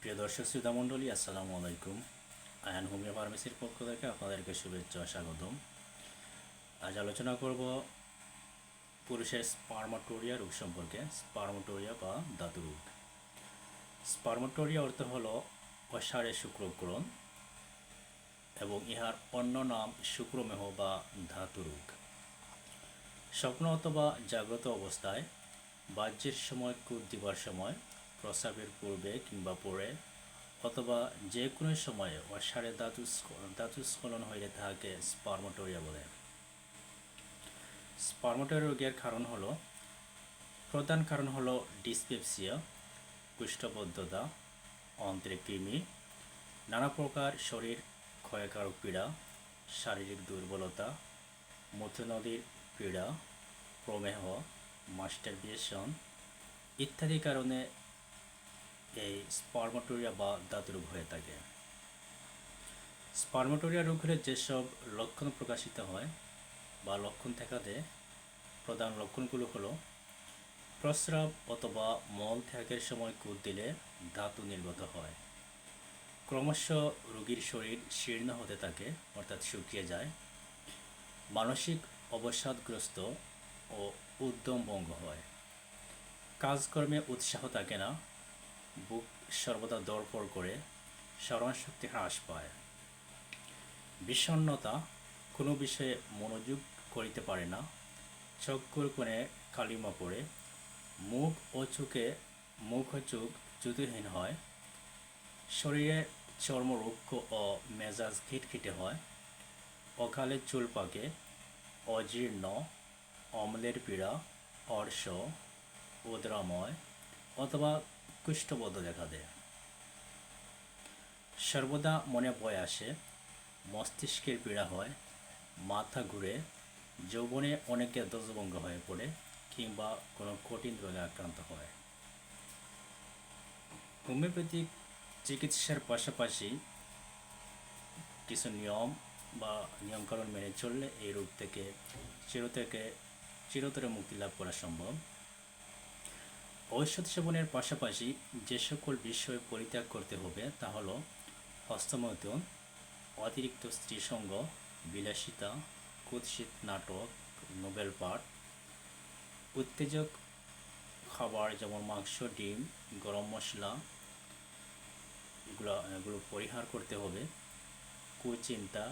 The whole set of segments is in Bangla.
প্রিয় দর্শক শ্রোতা মণ্ডলী, আসসালামু আলাইকুম। আয়ান হোমিও ফার্মেসির পক্ষ থেকে আপনাদেরকে শুভেচ্ছা ও স্বাগতম। আজ আলোচনা করব পুরুষের স্পার্মাটোরিয়া রোগ সম্পর্কে। স্পার্মাটোরিয়া বা ধাতু রোগ। স্পার্মাটোরিয়া অর্থ হল অসারে শুক্রগ্রহণ এবং ইহার অন্য নাম শুক্রমেহ বা ধাতু রোগ। স্বপ্ন অথবা জাগ্রত অবস্থায় বাহ্যের সময় কুদ দিবার সময়, প্রস্রাবের পূর্বে কিংবা পরে অথবা যে কোনো সময়ে অসারে ধাতু স্খলন হইলে তাহাকে স্পার্মাটোরিয়া বলে। স্পার্মাটোরিয়া রোগের প্রধান কারণ হলো ডিসপেপসিয়া, কুষ্ঠবদ্ধতা, অন্ত্রে কৃমি, নানা প্রকার শরীর ক্ষয়কারক পীড়া, শারীরিক দুর্বলতা, মূত্রনলীর পীড়া, প্রমেহ, মাস্টারবেশন ইত্যাদি কারণে এই স্পার্মাটোরিয়া বা ধাতু রোগ হয়ে থাকে। স্পার্মাটোরিয়া রোগ হলে যেসব লক্ষণ প্রকাশিত হয় বা লক্ষণ দেখা দেয়, প্রধান লক্ষণগুলো হলো প্রস্রাব অথবা মল ত্যাগের সময় কুদ দিলে ধাতু নির্গত হয়, ক্রমশ রোগীর শরীর শীর্ণ হতে থাকে অর্থাৎ শুকিয়ে যায়, মানসিক অবসাদগ্রস্ত ও উদ্যম ভঙ্গ হয়, কাজকর্মে উৎসাহ থাকে না, বুক সর্বদা দরপড় করে, স্মরণশক্তি হ্রাস পায়, বিষণ্ণতা, কোনো বিষয়ে মনোযোগ করিতে পারে না, চোখগুলো কোণে কালিমা পড়ে, মুখ ও চোখ জ্যোতিহীন হয়, শরীরে চর্মরুক্ষ ও মেজাজ খিটখিটে হয়, অকালে চুল পাকে, অজীর্ণ, অম্লের পীড়া, অর্শ, উদ্রাময় অথবা কুষ্ঠবদ্ধ দেখা দেয়, সর্বদা মনে ভয় আসে, মস্তিষ্কের পীড়া হয়, মাথা ঘুরে, যৌবনে অনেকে ধ্বজভঙ্গ হয়ে পড়ে কিংবা কোনো কঠিন রোগে আক্রান্ত হয়। হোমিওপ্যাথিক চিকিৎসার পাশাপাশি কিছু নিয়ম বা নিয়মকানুন মেনে চললে এই রোগ থেকে চিরতরে মুক্তি লাভ করা সম্ভব। ঔষধ সেবনের পাশাপাশি যে সকল বিষয় পরিত্যাগ করতে হবে তা হলো হস্তমৈথুন, অতিরিক্ত স্ত্রীসঙ্গ, বিলাসিতা, কুৎসিত নাটক, নোবেল পাঠ, উত্তেজক খাবার যেমন মাংস, ডিম, গরম মশলা এগুলো পরিহার করতে হবে, কুচিন্তা,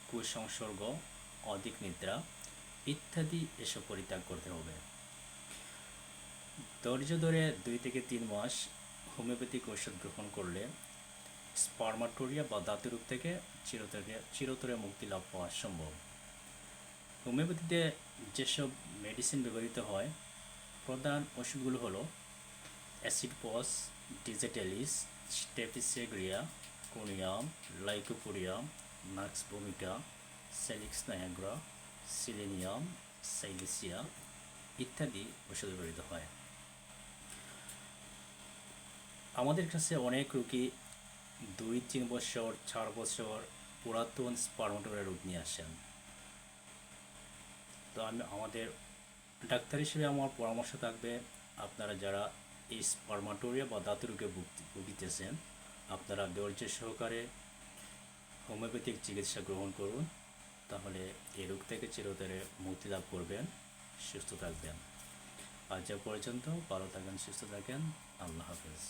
কুসংসর্গ, অধিক নিদ্রা ইত্যাদি এসব পরিত্যাগ করতে হবে। ধৈর্য ধরে 2 থেকে 3 মাস হোমিওপ্যাথিক ঔষধ গ্রহণ করলে স্পার্মাটোরিয়া বা ধাতু রোগ থেকে চিরতরে মুক্তি লাভ পাওয়া সম্ভব। হোমিওপ্যাথিতে যেসব মেডিসিন ব্যবহৃত হয়, প্রধান ওষুধগুলো হলো অ্যাসিডপস, ডিজেটেলিস, স্টেফিসেগ্রিয়া, কোনিয়াম, লাইকোপোডিয়াম, নাক্স ভূমিকা, সেলিক্স নায়াগ্রা, সিলেনিয়াম, সাইলিসিয়া ইত্যাদি ওষুধ ব্যবহৃত হয়। আমাদের কাছে অনেক রোগী 2-3 বছর 4 বছর পুরাতন স্পার্মাটোরিয়া রোগ নিয়ে আসেন। তো আমাদের ডাক্তার হিসেবে আমার পরামর্শ থাকবে, আপনারা যারা এই স্পার্মাটোরিয়া বা ধাতু রোগে ভুগিতেছেন, আপনারা ধৈর্য সহকারে হোমিওপ্যাথিক চিকিৎসা গ্রহণ করুন, তাহলে এই রোগ থেকে চিরতরে মুক্তি লাভ করবেন, সুস্থ থাকবেন। আজ পর্যন্ত ভালো থাকেন, সুস্থ থাকেন। আল্লাহ হাফেজ।